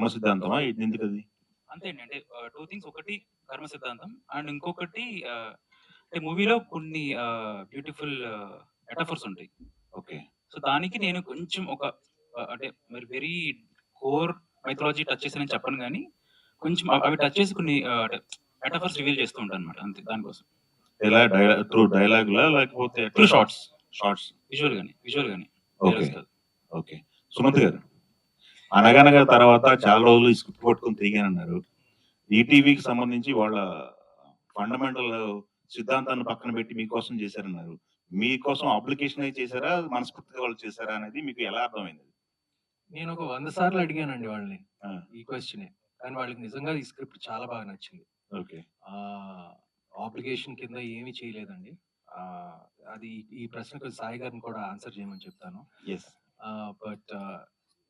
కర్మ సిద్ధాంతమా? ఎందుకది? అంతే అండి. అంటే 2 థింగ్స్. ఒకటి కర్మ సిద్ధాంతం అండ్ ఇంకొకటి అంటే మూవీలో కొన్ని బ్యూటిఫుల్ మెటాఫర్స్ ఉంటాయి. ఓకే. సో, దానికి నేను కొంచెం ఒక అంటే మరి వెరీ కోర్ మైథాలజీ టచ్ చేశానని చెప్పను గానీ, కొంచెం అవి టచ్ చేసి కొన్ని అంటే మెటాఫర్స్ రివీల్ చేస్తూ ఉంటానన్నమాట. అంతే దానికోసం. ఎలా త్రూ డైలాగ్‌లా లేకపోతే త్రూ షార్ట్స్. షార్ట్స్. విజువల్‌గానే. ఓకే. ఓకే. సుమంత్ గారు, 'అనగనగా' తర్వాత చాలా రోజులు ఈ స్క్రిప్ట్ పట్టుకొని తిరిగానన్నారు. ఈటీవీకి సంబంధించి వాళ్ళ ఫండమెంటల్ సిద్ధాంతాన్ని పక్కన పెట్టి మీకోసం చేశారన్నారు. మీకోసం అప్లికేషన్ అయి చేశారా? మనస్ఫూర్తిగా వాళ్ళు చేశారా అనేది మీకు ఎలా అర్థమైంది? నేను ఒక 100 సార్లు అడిగానండి వాళ్ళని ఆ! ఈ క్వెషనే. కానీ వాళ్ళకి నిజంగా ఈ స్క్రిప్ట్ చాలా బాగా నచ్చింది. ఓకే. ఆబ్లిగేషన్ కింద ఏమీ చేయలేదండి. అది ఈ ప్రశ్నకు సాయి గారిని కూడా ఆన్సర్ చేయమని చెప్తాను. యెస్. బట్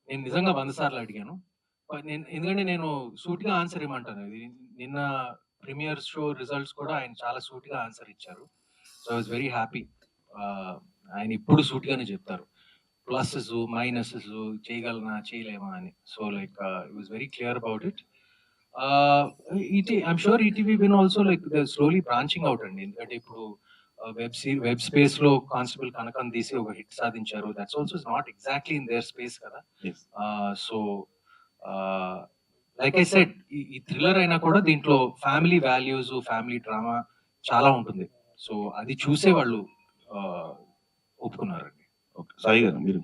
నేను నిజంగా 100 సార్లు అడిగాను. ఎందుకంటే నేను సూటిగా ఆన్సర్ ఇవ్వమంటాను. ఇది నిన్న ప్రీమియర్ షో రిజల్ట్స్ కూడా ఆయన చాలా సూటిగా ఆన్సర్ ఇచ్చారు. So I was very happy. ఆయన ఇప్పుడు సూటిగానే చెప్తారు. ప్లసెస్, మైనసెస్, చేయగలనా, చేయలేమా అని. So like it was very clear about it. I'm sure ETV win also like they slowly branching out అండి. ఎందుకంటే ఇప్పుడు వెబ్ స్పేస్ లో కానిస్టేబుల్ కనకం తీసి ఒక హిట్ సాధించారు. That's also not exactly in there space కదా. సో లైక్ ఐ సెడ్, ఈ thriller అయినా కూడా దీంట్లో ఫ్యామిలీ వాల్యూస్, ఫ్యామిలీ డ్రామా చాలా ఉంటుంది. సో అది చూసే వాళ్ళు ఒప్పుకున్నారండి. సాయి గారు మీరు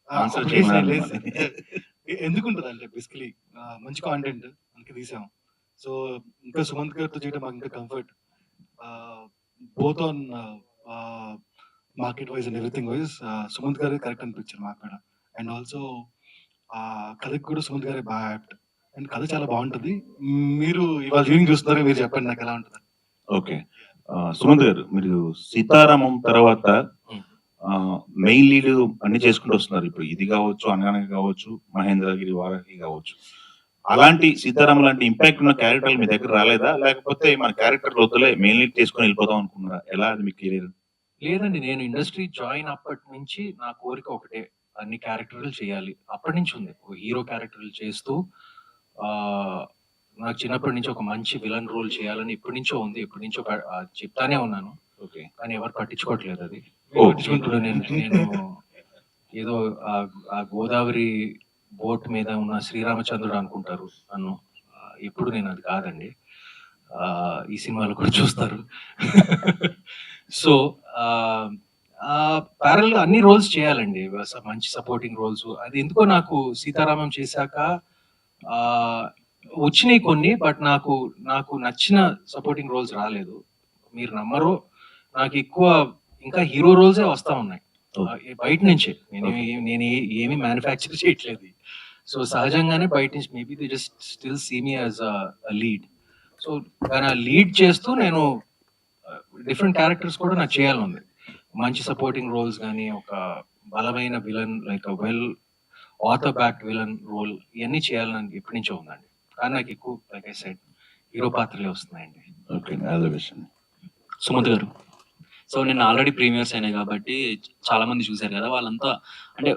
ఆన్సర్ ఎందుకుంటుంది అంటే బేసికలీ మంచి కాంటెంట్ అందుకే తీసాం. సో ఇంకా సుమంత్ గారితో చేయడం మాకు ఇంకా comfort, both on market wise and everything wise. Sumanth గారే కరెక్ట్ అనిపించారు మాకు కూడా. అండ్ ఆల్సో కథకి కూడా సుమంత్ గారే బాగా యాప్ట్. అండ్ కథ చాలా బాగుంటుంది. మీరు ఇవాళ వ్యూయింగ్ చూస్తున్నారా, మీరు చెప్పండి నాకు ఎలా ఉంటుంది. ఓకే. సుమంత్ గారు, మీరు సీతారామం తర్వాత మెయిన్ లీడ్ అన్ని చేసుకుంటూ వస్తున్నారు. ఇప్పుడు ఇది కావచ్చు, అనగనగా కావచ్చు, మహేంద్రగిరి, వారాహి కావచ్చు. అలాంటి సీతారాం లాంటి ఇంపాక్ట్ ఉన్న క్యారెక్టర్లు మీ దగ్గర రాలేదా? లేకపోతే మన క్యారెక్టర్ వద్దులే మెయిన్ లీడ్ చేసుకొని వెళ్ళిపోదాం అనుకున్నారా? ఎలా అది మీకు కెరీర్? లేదండి, నేను ఇండస్ట్రీ జాయిన్ అప్పటి నుంచి నా కోరిక ఒకటే, అన్ని క్యారెక్టర్లు చేయాలి. అప్పటి నుంచి ఉంది, హీరో క్యారెక్టర్లు చేస్తూ నాకు చిన్నప్పటి నుంచి ఒక మంచి విలన్ రోల్ చేయాలని ఇప్పటి నుంచో ఉంది. ఎప్పటి నుంచో చెప్తానే ఉన్నాను. ఓకే. కానీ ఎవరు పట్టించుకోవట్లేదు అది. ఇప్పుడు నేను ఏదో ఆ గోదావరి బోట్ మీద ఉన్న శ్రీరామచంద్రుడు అనుకుంటారు నన్ను. ఇప్పుడు నేను అది కాదండి. ఈ సినిమాలో కూడా చూస్తారు. సో ప్యారల్ గా అన్ని రోల్స్ చేయాలండి, మంచి సపోర్టింగ్ రోల్స్. అది ఎందుకో నాకు సీతారామం చేశాక వచ్చినాయి కొన్ని, బట్ నాకు నచ్చిన సపోర్టింగ్ రోల్స్ రాలేదు. మీరు నమ్మరు, నాకు ఎక్కువ ఇంకా హీరో రోల్సే వస్తా ఉన్నాయి బయట నుంచే. నేను ఏమి మ్యానుఫ్యాక్చర్ చేయట్లేదు. సో సహజంగానే బయట నుంచి maybe they just still see me as a lead. So కానీ ఆ లీడ్ చేస్తూ నేను డిఫరెంట్ క్యారెక్టర్స్ కూడా నాకు చేయాలని ఉంది. మంచి సపోర్టింగ్ రోల్స్ కానీ, ఒక బలమైన villain, like well author back villain role, ఇవన్నీ చేయాలని ఎప్పటి నుంచో ఉందండి. కానీ నాకు ఎక్కువ లైక్ ఐ సెడ్ హీరో పాత్రలే వస్తున్నాయండి. సుమంత్ గారు, సో నేను ఆల్రెడీ ప్రీమియర్స్ అయినాయి కాబట్టి చాలా మంది చూశారు కదా, వాళ్ళంతా అంటే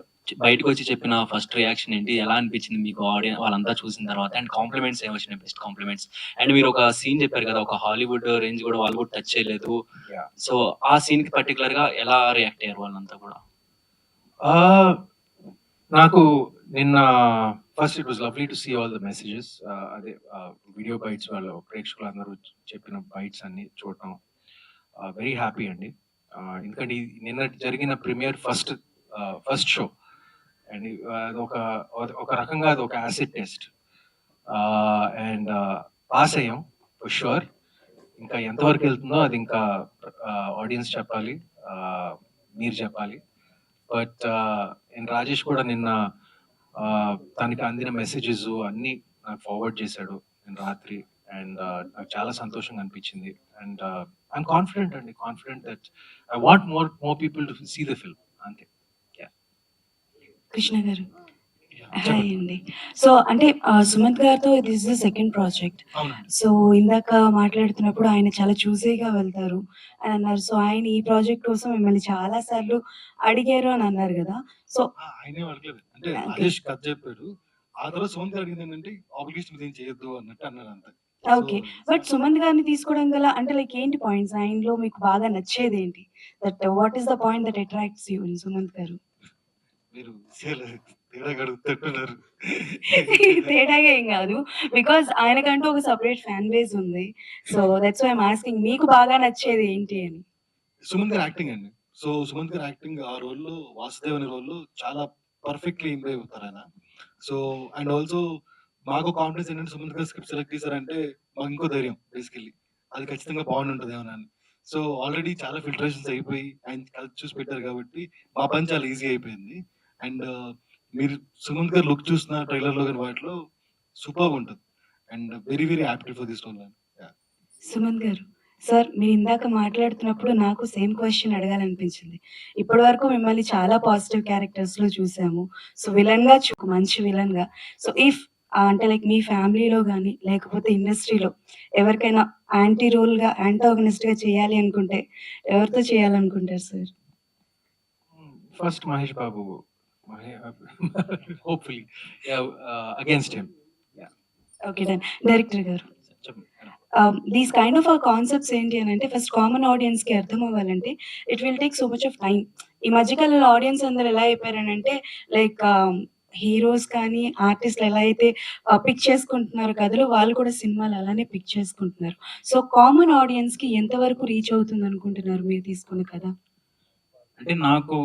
బయటకు వచ్చి చెప్పిన ఫస్ట్ రియాక్షన్ ఏంటి, ఎలా అనిపించింది మీకు ఆడియన్స్ వాళ్ళంతా చూసిన తర్వాత? అండ్ కాంప్లిమెంట్స్ ఏమొచ్చినాయి, బెస్ట్ కాంప్లిమెంట్స్? అండ్ మీరు ఒక సీన్ చెప్పారు కదా, ఒక హాలీవుడ్ రేంజ్ కూడా వాళ్ళు కూడా టచ్ చేయలేదు. సో ఆ సీన్ కి పర్టికులర్ గా ఎలా రియాక్ట్ అయ్యారు వాళ్ళంతా కూడా? నాకు నిన్న first it was lovely to see all the messages. అదే వీడియో బైట్స్ వాళ్ళు ప్రేక్షకులు అందరూ చెప్పిన బైట్స్ అన్ని చూడటం వెరీ హ్యాపీ అండి. ఎందుకంటే నిన్న జరిగిన ప్రీమియర్ ఫస్ట్ షో అండ్ ఒక రకంగా అది ఒక యాసిడ్ టెస్ట్. అండ్ పాస్ అయ్యాం ఫర్ షూర్. ఇంకా ఎంతవరకు వెళ్తుందో అది ఇంకా ఆడియన్స్ చెప్పాలి, మీరు చెప్పాలి. బట్ రాజేష్ కూడా నిన్న తనకి అందిన మెసేజెస్ అన్ని నాకు ఫార్వర్డ్ చేశాడు నేను రాత్రి. అండ్ నాకు చాలా సంతోషంగా అనిపించింది. And I'm confident that I want more people to see the film. అంతే. కృష్ణ గారు, హాయ్ అండి. సో అంటే సుమంత్ గారితో this is the second project. So ఇందాక మాట్లాడుతున్నప్పుడు ఆయన చాలా చూసేగా వెళ్తారు అని అన్నారు. సో ఆయన ఈ ప్రాజెక్ట్ కోసం మిమ్మల్ని చాలా సార్లు అడిగారు అని అన్నారు కదా. సో ఆయనే అడగలేదు, అంటే రాజేష్ కథ చెప్పాడు, ఆ తర్వాత సుమంత్ గారు అడిగింది ఏంటంటే ఆబ్లిగేషన్ మీద ఏం చేయొద్దు అన్నట్టు అన్నారు అంతే. ఓకే. బట్ సుమంత్ గారిని తీసుకోవడం గల అంటే లైక్ ఏంటి పాయింట్స్? ఆయనలో మీకు బాగా నచ్చేదేంటి? What is the point that attracts you in Sumanth garu? మీరు చాలా తేడాగా అడుగుతున్నారు. తేడాగా ఏం గాదు. బికాజ్ ఆయనకంటూ ఒక సెపరేట్ ఫ్యాన్ బేస్ ఉంది. So that's why I'm asking మీకు బాగా నచ్చేది ఏంటి అని? సుమంత్ గారి యాక్టింగ్ అండి. సో సుమంత్ గారి యాక్టింగ్ ఆ రోల్‌లో వాసుదేవ్ అనే రోల్‌లో చాలా పర్ఫెక్ట్‌లీ ఇంప్రూవ్ అవుతారు ఆయన. సో అండ్ ఆల్సో మాకు కాన్ఫిడెన్స్ ఏంటంటే సుమంత్ గారు స్క్రిప్ట్ సెలెక్ట్ చేశారంటే మాకు ఇంకో ధైర్యం బేసికల్లీ. అది ఖచ్చితంగా బాగుంటుందేమోనని. సో ఆల్రెడీ చాలా ఫిల్టరేషన్స్ అయిపోయి ఆయన కలిసి చూసి పెట్టారు కాబట్టి మా పని చాలా ఈజీ అయిపోయింది. అండ్ మీరు సుమంత్ గారి లుక్ చూసిన ట్రైలర్‌లో గాని వాటిలో సూపర్బ్ ఉంటది. And very very apt for this role. Yeah! Sumanth గారు, సార్ మీరిందాక మాట్లాడుతున్నప్పుడు నాకు సేమ్ క్వెషన్ అడగాలనిపించింది. ఇప్పటి వరకు మిమ్మల్ని చాలా పాజిటివ్ క్యారెక్టర్స్‌లో చూసాము. సో విలన్‌గా మంచి విలన్‌గా. సో ఇఫ్ అంటే లైక్ మీ ఫ్యామిలీలో గాని, లేకపోతే ఇండస్ట్రీలో ఎవరికైనా యాంటీ రోల్‌గా, యాంటాగనిస్ట్‌గా చేయాలి అనుకుంటే ఎవరితో చేయాలనుకుంటారు sir? First Mahesh Babu hopefully against him. Okay done. Director garu, చెప్పండి. దీస్ కైండ్ ఆఫ్ కాన్సెప్ట్స్ ఏంటి అనంటే ఫస్ట్ కామన్ ఆడియన్స్‌కి అర్థం అవ్వాలంటే it will take so much of time. ఈ మధ్య కాలంలో ఆడియన్స్ అందరూ ఎలా అయిపోయారనంటే లైక్ హీరోస్ కానీ, ఆర్టిస్ట్‌లు ఎలా అయితే పిక్ చేసుకుంటున్నారో కథలు, వాళ్ళు కూడా సినిమాలు అలానే పిక్ చేసుకుంటున్నారు. సో కామన్ ఆడియన్స్‌కి ఎంత వరకు రీచ్ అవుతుందనుకుంటున్నారు మీరు తీసుకున్న కథ? అంటే నాకు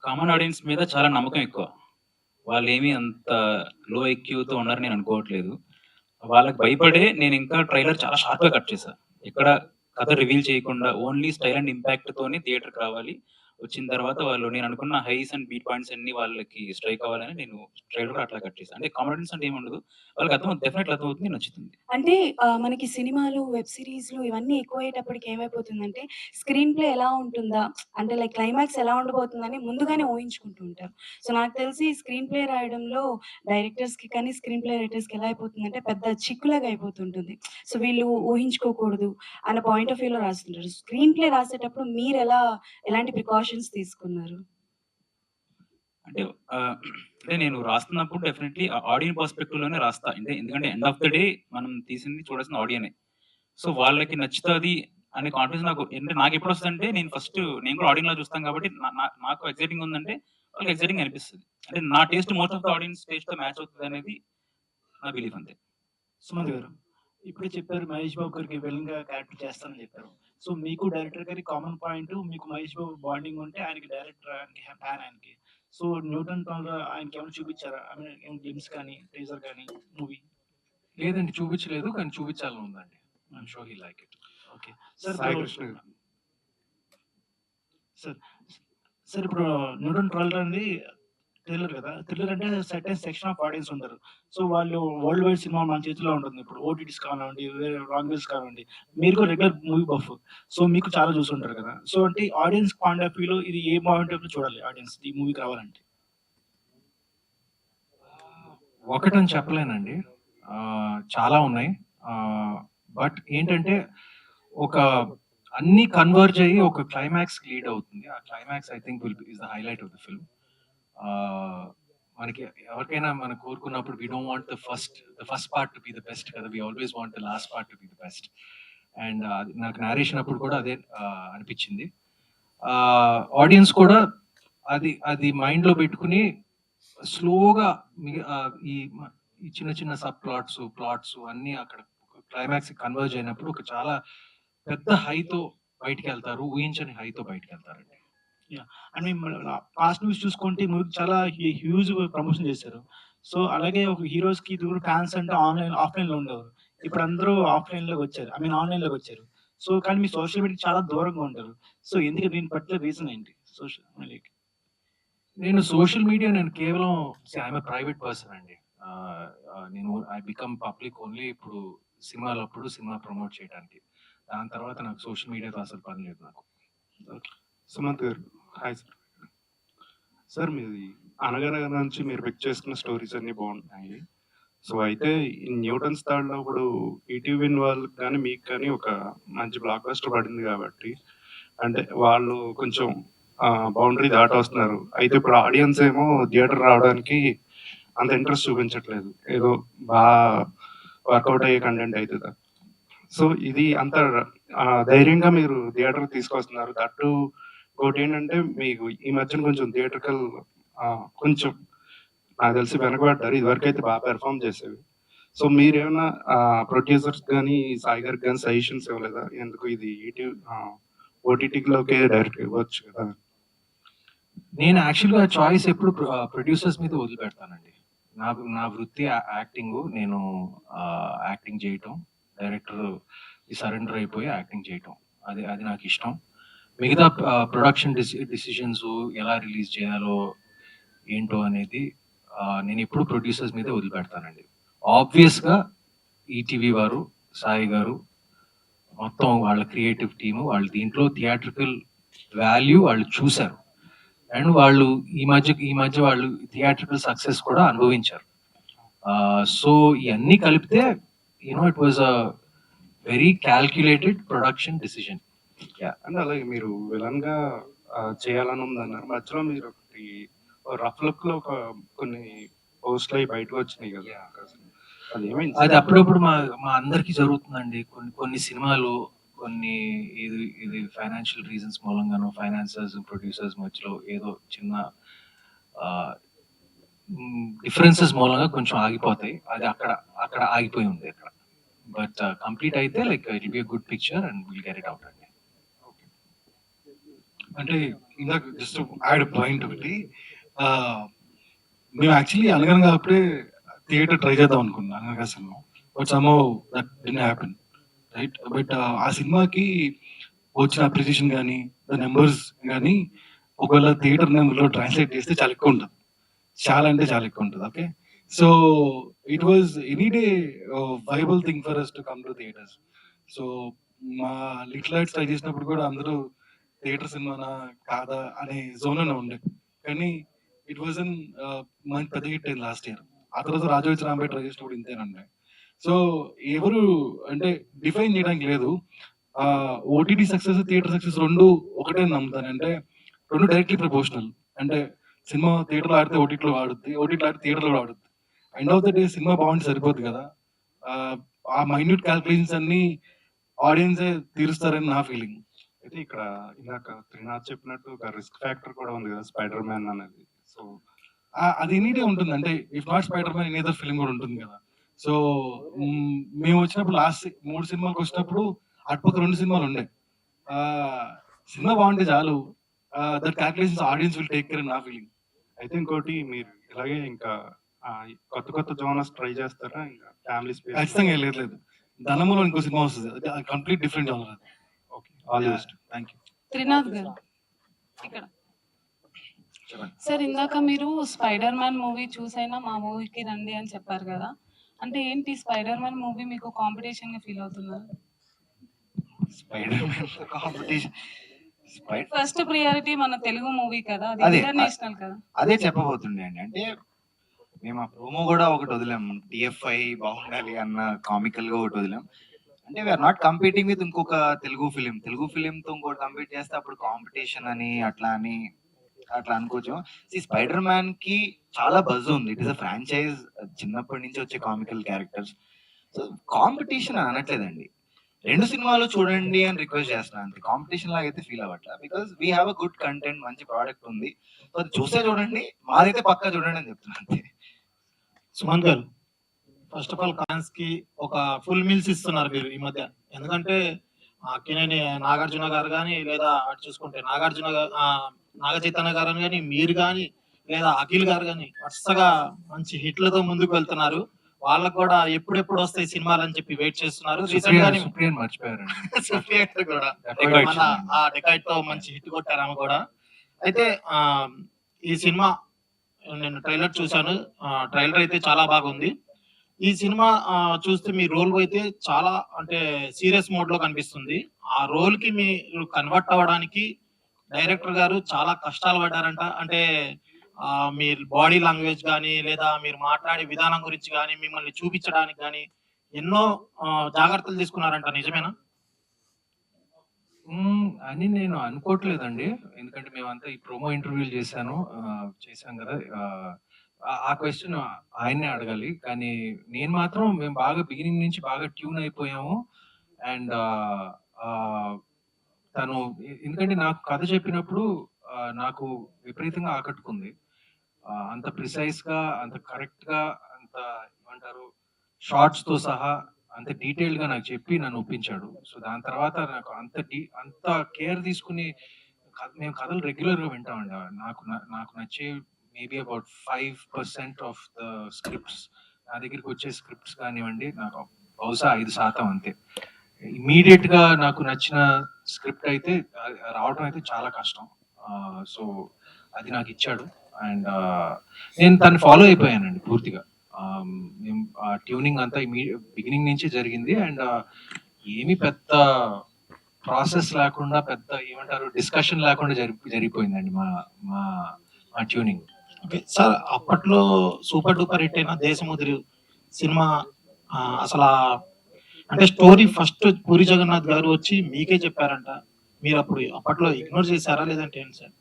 కామన్ ఆడియన్స్ మీద చాలా నమ్మకం ఎక్కువ. వాళ్ళేమి అంత లో ఐక్యూతో ఉన్నారని నేను అనుకోవట్లేదు. వాళ్ళకి భయపడే నేనింకా ట్రైలర్ చాలా షార్ప్‌గా కట్ చేశా. ఎక్కడ కథ రివీల్ చేయకుండా ఓన్లీ స్టైల్ అండ్ ఇంపాక్ట్‌తోని థియేటర్‌కి రావాలి. వచ్చిన తర్వాత వాళ్ళు నేను అనుకున్న హైస్ అండ్ బీట్ పాయింట్స్ అన్నీ వాళ్ళకి స్ట్రైక్ అవ్వాలని నేను ట్రైలర్ కూడా అట్లా కట్ చేశా. అంటే కామన్ ఆడియన్స్ అంటే ఏముండదు. వాళ్ళకి డెఫినెట్‌లీ అర్థమవుతుంది, నచ్చుతుంది. అంటే మనకి సినిమాలు, వెబ్ సీరీస్‌లు ఇవన్నీ ఎక్కువయ్యేటప్పటికి ఏమైపోతుందంటే స్క్రీన్ ప్లే ఎలా ఉంటుందా? అంటే లైక్ క్లైమాక్స్ ఎలా ఉండబోతుందని ముందుగానే ఊహించుకుంటూ ఉంటారు. సో నాకు తెలిసి స్క్రీన్ ప్లే రాయడంలో డైరెక్టర్స్‌కి కానీ, స్క్రీన్ ప్లే రైటర్స్‌కి ఎలా అయిపోతుందంటే పెద్ద చిక్కులాగా అయిపోతుంటుంది. సో వీళ్ళు ఊహించుకోకూడదు అన్న పాయింట్ ఆఫ్ వ్యూలో రాస్తుంటారు. స్క్రీన్ ప్లే రాసేటప్పుడు ఎలాంటి ప్రికాషన్స్ తీసుకున్నారు? అంటే అంటే నేను రాస్తున్నప్పుడు డెఫినెట్‌లీ ఆడియన్ పర్స్‌పెక్టివ్‌లోనే రాస్తా. ఎందుకంటే ఎండ్ ఆఫ్ ద డే మనం తీసింది చూడాల్సిన ఆడియనే. సో వాళ్ళకి నచ్చుతది అనే కాన్ఫిడెన్స్ నాకెప్పుడొస్తదంటే నేను కూడా ఆడియన్‌లా చూస్తాను కాబట్టి నాకు ఎక్సైటింగ్ ఉందంటే వాళ్ళకి ఎక్సైటింగ్ అనిపిస్తది. అంటే నా taste most of the audience టేస్ట్‌తో మ్యాచ్ అవుతదనేది నా బిలీఫ్ అంతే. సుమంత్ గారు, ఇప్పుడే చెప్పారు మహేష్ బాబు గారికి విలన్‌గా క్యారెక్టర్ చేస్తానని చెప్పారు. సో మీకు డైరెక్టర్ గారికి కామన్ పాయింట్ మీకు మహేష్ బాబు బాండింగ్ ఉంటే ఆయనకి డైరెక్టర్ ఆయనకి ఫ్యాన్ ఆయనకి. సో న్యూటన్ టౌన్‌లో ఆయనకేమైనా చూపించారా? ఐ మీన్ గ్లిమ్స్ కానీ, టీజర్ కానీ, మూవీ? లేదండి, చూపించలేదు, కానీ చూపించాలని ఉందండి. I'm sure he like it. Okay. Sir Sai ఇప్పుడు కృష్ణ గారు. సార్ ఇప్పుడు న్యూటన్ ట్రైలర్ అనేది థ్రిల్లర్ కదా! థ్రిల్లర్ అంటే సర్టెన్ సెక్షన్ ఆఫ్ ఆడియన్స్ ఉంటారు. సో వాళ్ళు వరల్డ్ వైడ్ సినిమా మన చేతిలో ఉంటుంది. ఇప్పుడు ఓటీటీస్ కానివ్వండి, వేరే లాంగ్వేజెస్ కానివ్వండి. మీరు కూడా రెగ్యులర్ మూవీ బఫ్. సో మీకు చాలా చూసుంటారు కదా! సో అంటే ఆడియన్స్ పాయింట్ ఆఫ్ వ్యూలో ఇది ఏ పాయింట్ ఆఫ్ వ్యూలో చూడాలి ఆడియన్స్ ఈ మూవీకి రావాలంటే? ఒకటని చెప్పలేనండి. చాలా ఉన్నాయి. బట్ ఏంటంటే ఒక అన్నీ కన్వర్జ్ అయ్యి ఒక క్లైమాక్స్‌కి లీడ్ అవుతుంది. ఆ climax I think is the highlight of the film. మనకి ఎవరికైనా మనం కోరుకున్నప్పుడు we don't want the first part to be the best కదా! We always want the last part to be the best. And నాకు narration అప్పుడు కూడా అదే అనిపించింది. ఆడియన్స్ కూడా అది మైండ్‌లో పెట్టుకుని స్లోగా ఈ చిన్న చిన్న సబ్ ప్లాట్స్ అన్నీ అక్కడ క్లైమాక్స్ కన్వర్జ్ అయినప్పుడు ఒక చాలా పెద్ద హైతో బయటికెళ్తారు. ఊహించని హైతో బయటికెళ్తారండి. అండ్ మేము పాస్ట్ మూవీస్ చూసుకుంటే ఈ మూవీకి చాలా హ్యూజ్ ప్రమోషన్ చేశారు. సో అలాగే ఒక హీరోస్‌కి ఇది ఫ్యాన్స్ అంటే ఆఫ్‌లైన్‌లో ఉండేవారు. ఇప్పుడు అందరూ ఆఫ్‌లైన్‌లోకి వచ్చారు. ఐ మీన్ ఆన్‌లైన్‌లోకి వచ్చారు. సో కానీ మీ సోషల్ మీడియాకి చాలా దూరంగా ఉంటారు. సో ఎందుకు దీని పట్ల రీజన్ ఏంటి? నేను సోషల్ మీడియా కేవలం ఐఎమ్ ఎ ప్రైవేట్ పర్సన్ అండి. నేను ఐ బికమ్ పబ్లిక్ ఓన్లీ ఇప్పుడు సినిమా ప్రమోట్ చేయడానికి. దాని తర్వాత నాకు సోషల్ మీడియాతో అసలు పని లేదు నాకు. సుమంత్ గారు, హాయ్ సార్. సార్ మీది అనగనగా నుంచి మీరు పిక్ చేసుకున్న స్టోరీస్ అన్ని బాగుంటున్నాయి. సో అయితే ఈ న్యూటన్స్ థర్డ్లో ఇప్పుడు ఈటీవీ వాళ్ళకి కానీ మీకు కానీ ఒక మంచి బ్లాక్ బస్టర్ పడింది కాబట్టి అంటే వాళ్ళు కొంచెం బౌండరీ దాటి వస్తున్నారు. అయితే ఇప్పుడు ఆడియన్స్ ఏమో థియేటర్ రావడానికి అంత ఇంట్రెస్ట్ చూపించట్లేదు, ఏదో బాగా వర్కౌట్ అయ్యే కంటెంట్ అవుతుందా. సో ఇది అంత ధైర్యంగా మీరు థియేటర్ తీసుకొస్తున్నారు. దట్టు ఇంకోటి ఏంటంటే మీకు ఈ మధ్యన కొంచెం థియేటర్కల్ కొంచెం నాకు తెలిసి వెనకబడ్డారు, ఇదివరకు అయితే బాగా పెర్ఫామ్ చేసేవి. సో మీరేమైనా ప్రొడ్యూసర్స్ కానీ సాయి గారికి కానీ సజెషన్స్ ఇవ్వలేదా, ఎందుకు ఇది ఓటీటీలోకే డైరెక్ట్ ఇవ్వచ్చు కదా. నేను యాక్చువల్గా చాయిస్ ఎప్పుడు ప్రొడ్యూసర్స్ మీద వదిలిపెడతానండి. నా వృత్తి యాక్టింగ్. నేను యాక్టింగ్ చేయటం, డైరెక్టర్ సరెండర్ అయిపోయి యాక్టింగ్ చేయటం, అది నాకు ఇష్టం. మిగతా ప్రొడక్షన్ డిసిషన్స్ ఎలా రిలీజ్ చేయాలో ఏంటో అనేది నేను ఎప్పుడు ప్రొడ్యూసర్స్ మీద వదిలిపెడతానండి. ఆబ్వియస్గా ఈటీవీ వారు, సాయి గారు, మొత్తం వాళ్ళ క్రియేటివ్ టీము, వాళ్ళు దీంట్లో థియేట్రికల్ వాల్యూ వాళ్ళు చూశారు. అండ్ వాళ్ళు ఈ మధ్య వాళ్ళు థియేట్రికల్ సక్సెస్ కూడా అనుభవించారు. సో ఇవన్నీ కలిపితే it was a very calculated production decision. అంటే అలాగే మీరు విలన్ గా చేయాలని ఉందన్నారు, మధ్యలో మీరు ఒకటి రఫ్ లుక్ లో కొన్ని పోస్ట్లు అవి బయటకు వచ్చినాయి కదా, అది ఏమైంది? అది అప్పుడప్పుడు మా అందరికీ జరుగుతుందండి. కొన్ని సినిమాలు కొన్ని ఇది ఫైనాన్షియల్ రీజన్స్ మూలంగానో, ఫైనాన్సర్స్ ప్రొడ్యూసర్స్ మధ్యలో ఏదో చిన్న డిఫరెన్సెస్ మూలంగా కొంచెం ఆగిపోతాయి. అది అక్కడ ఆగిపోయి ఉంది అక్కడ. బట్ కంప్లీట్ అయితే like it will be a good picture and will get it out అండి. అంటే ఇందాక జస్ట్ యాడ్ పాయింట్ ఒకటి, మేము యాక్చువల్లీ అనగనగా అప్పుడే థియేటర్ ట్రై చేద్దాం అనుకున్నాం అనగనగా cinema, but somehow that didn't happen, right. But ఆ సినిమాకి వచ్చిన అప్రిసియేషన్ కానీ ద నెంబర్స్ కానీ ఒకవేళ థియేటర్ నెంబర్లో ట్రాన్స్లేట్ చేస్తే చాలా ఎక్కువ ఉంటుంది, చాలా అంటే చాలా ఎక్కువ ఉంటుంది. Okay, so it was enjoyable thing for us to come to theatres. So మా లిటిల్ లైట్స్ ట్రై చేసినప్పుడు కూడా అందరూ థియేటర్ సినిమానా కాదా అనే జోన్లోనే ఉండే, కానీ ఇట్ వాజ్ అన్ మంచి పెద్ద హిట్ అయింది లాస్ట్ ఇయర్. ఆ తర్వాత రాజోచి రాంబే ట్రై చేసినప్పుడు ఇంతేనండి. సో ఎవరు అంటే డిఫైన్ చేయడానికి లేదు. ఓటీటీ సక్సెస్, థియేటర్ సక్సెస్ రెండు ఒకటే నమ్ముతాను. అంటే రెండు డైరెక్ట్లీ ప్రపోర్షనల్. అంటే సినిమా థియేటర్లో ఆడితే ఓటీటీలో ఆడుద్ది, ఓటీటీలో ఆడితే థియేటర్లో ఆడుద్ది. ఎండ్ ఆఫ్ ద డే సినిమా బాగుంటే సరిపోద్ది కదా. ఆ మైన్యూట్ క్యాల్కులేషన్స్ అన్ని ఆడియన్సే తీరుస్తారని నా ఫీలింగ్. అయితే ఇక్కడ ఇందాక త్రినాథ్ చెప్పినట్టు ఒక రిస్క్ ఫ్యాక్టర్ కూడా ఉంది కదా స్పైడర్ మ్యాన్ అనేది. సో అది ఎనీడే ఉంటుంది. అంటే if not spider man any other film కూడా ఉంటుంది కదా. సో మేము వచ్చినప్పుడు లాస్ట్ 3 సినిమాలకు వచ్చినప్పుడు అటుపక్క 2 సినిమాలు ఉండే. సినిమా బాగుంటే చాలు, that calculations audience will take care నా ఫీలింగ్. అయితే ఇంకోటి మీరు ఇలాగే ఇంకా కొత్త జోనర్స్ ట్రై చేస్తారా, ఇంకా ఫ్యామిలీ స్పేస్? ఖచ్చితంగా లేదు. ధనములో ఇంకో సినిమా వస్తుంది, complete different genre. Okay, all the best. Thank you. Trinath గారు ఇక్కడ. సార్ ఇందాక మీరు స్పైడర్ మ్యాన్ మూవీ చూసైనా మా మూవీకి రండి అని చెప్పారు కదా, అంటే ఏంటి స్పైడర్ మ్యాన్ మూవీ మీకు కాంపిటీషన్ గా ఫీల్ అవుతున్నారు? Spider man competition, first priority మన తెలుగు మూవీ కదా, అది అదే, ఇంటర్నేషనల్ కదా. అదే చెప్పబోతుండే అండి. అంటే మేము ఆ ప్రోమో కూడా ఒకటి వదిలాం, టిఎఫ్ఐ బాగుండాలి అన్న కామికల్ గా ఒకటి వదిలాం. అంటే వీఆర్ నాట్ కంపీటింగ్ విత్ ఇంకొక తెలుగు ఫిలిం తో ఇంకోటి కంపీట్ చేస్తే అప్పుడు కాంపిటీషన్ అని అట్లా అనుకోవచ్చు. స్పైడర్ మ్యాన్ కి చాలా బజ్ ఉంది, ఇట్ ఇస్ అ ఫ్రాంచైజ్, చిన్నప్పటి నుంచి వచ్చే కామికల్ క్యారెక్టర్స్. సో కాంపిటీషన్ అని అనట్లేదండి, 2 సినిమాలు చూడండి అని రిక్వెస్ట్ చేస్తున్నాను అంతే. కాంపిటీషన్ లాగా అయితే ఫీల్ అవ్వట్లా, because we have a good content, మంచి ప్రోడక్ట్ ఉంది. సో అది చూసే చూడండి, మాదైతే పక్కా చూడండి అని చెప్తున్నాను అంతే. సుమన్ గారు, ఫస్ట్ ఆఫ్ ఆల్ ఫ్యాన్స్ కి ఒక ఫుల్ మీల్స్ ఇస్తున్నారు మీరు ఈ మధ్య. ఎందుకంటే అక్కినేని నాగార్జున గారు కానీ, లేదా అటు చూసుకుంటే నాగ చైతన్య గారు కానీ, మీరు కానీ, లేదా అఖిల్ గారు కానీ వరుసగా మంచి హిట్లతో ముందుకు వెళ్తున్నారు. వాళ్ళకు కూడా ఎప్పుడెప్పుడు వస్తాయి సినిమాలు అని చెప్పి వెయిట్ చేస్తున్నారు. రీసెంట్ గానే సుప్రియన్ మర్చిపోయారండి. సుప్రియ గారు కూడా Decade. మన ఆ డెకాయిడ్ తో మంచి హిట్ కొట్టారు ఆమె కూడా. అయితే ఈ సినిమా నేను ట్రైలర్ చూశాను, ట్రైలర్ అయితే చాలా బాగుంది. ఈ సినిమా చూస్తే మీ రోల్ అయితే చాలా అంటే సీరియస్ మోడ్ లో కనిపిస్తుంది. ఆ రోల్ కి మీరు కన్వర్ట్ అవ్వడానికి డైరెక్టర్ గారు చాలా కష్టాలు పడ్డారంట. అంటే మీ బాడీ లాంగ్వేజ్ కానీ, లేదా మీరు మాట్లాడే విధానం గురించి కానీ, మిమ్మల్ని చూపించడానికి కానీ ఎన్నో జాగ్రత్తలు తీసుకున్నారంట, నిజమేనా? అని నేను అనుకోవట్లేదండి, ఎందుకంటే మేమంతా ఈ ప్రోమో ఇంటర్వ్యూలు చేశాం కదా. ఆ క్వశ్చన్ ఆయన్నే అడగాలి. కానీ నేను మాత్రం మేము బాగా బిగినింగ్ నుంచి బాగా ట్యూన్ అయిపోయాము. అండ్ తను ఎందుకంటే నాకు కథ చెప్పినప్పుడు నాకు విపరీతంగా ఆకట్టుకుంది. అంత ప్రిసైజ్‌గా, అంత కరెక్ట్‌గా, అంత ఏమంటారు షార్ట్స్‌తో సహా అంత డీటెయిల్డ్‌గా నాకు చెప్పి నన్ను ఒప్పించాడు. సో, దాని తర్వాత నాకు అంత కేర్ తీసుకొని మేము కథలు రెగ్యులర్‌గా వింటామండి. నాకు నచ్చే maybe about 5% of the scripts నా దగ్గరికొచ్చే స్క్రిప్ట్స్ కానివ్వండి, నాకు బహుశా 5% అంతే. ఇమ్మీడియేట్‌గా నాకు నచ్చిన స్క్రిప్ట్ అయితే రావడం అయితే చాలా కష్టం. సో, అది నాకిచ్చాడు. అండ్ నేను తనని ఫాలో అయిపోయానండి పూర్తిగా. మేము ట్యూనింగ్ అంతా బిగినింగ్ నుంచే జరిగింది. అండ్ ఏమి పెద్ద ప్రాసెస్ లేకుండా, పెద్ద ఏమంటారు డిస్కషన్ లేకుండా జరిగిపోయిందండి మా మా మా ట్యూనింగ్. ఓకే సార్, అప్పట్లో సూపర్ డూపర్ హిట్ అయిన దేశముద్రి సినిమా అసలు అంటే స్టోరీ ఫస్ట్ పూరి జగన్నాథ్ గారు వచ్చి మీకే చెప్పారంట. మీరు అప్పట్లో ఇగ్నోర్ చేశారా లేదంటే ఏంటి సార్?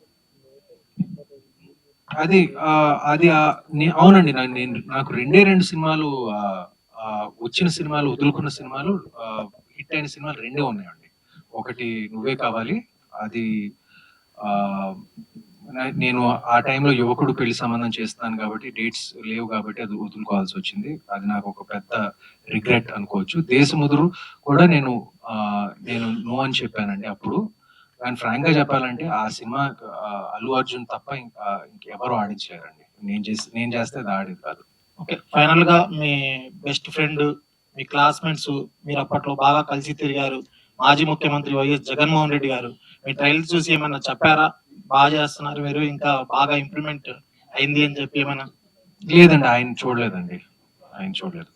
అది అవునండి. నాకు 2 సినిమాలు వచ్చిన సినిమాలు, వదులుకున్న సినిమాలు, హిట్ అయిన సినిమాలు 2 ఉన్నాయండి. ఒకటి నువ్వే కావాలి. అది నేను ఆ టైంలో యువకుడు పెళ్లి సంబంధం చేస్తున్నాను కాబట్టి డేట్స్ లేవు కాబట్టి అది వదులుకోవాల్సి వచ్చింది. అది నాకు ఒక పెద్ద రిగ్రెట్ అనుకోవచ్చు. దేశముదురు కూడా నేను నో అని చెప్పానండి అప్పుడు. కానీ ఫ్రాంక్ గా చెప్పాలంటే ఆ సినిమా అల్లు అర్జున్ తప్ప ఇంకెవరు ఆడించలేరండి. నేను చేస్తే అది ఆడేది కాదు. ఓకే, ఫైనల్ గా మీ బెస్ట్ ఫ్రెండ్, మీ క్లాస్మేట్స్, మీరు అప్పట్లో బాగా కలిసి తిరిగారు, మాజీ ముఖ్యమంత్రి వైఎస్ జగన్మోహన్ రెడ్డి గారు మీ ట్రైల్స్ చూసి ఏమన్నా చెప్పారా? బాగా చేస్తున్నారు మీరు, ఇంకా బాగా ఇంప్రూవ్మెంట్ అయింది అని చెప్పి ఏమైనా? లేదండి, ఆయన చూడలేదు.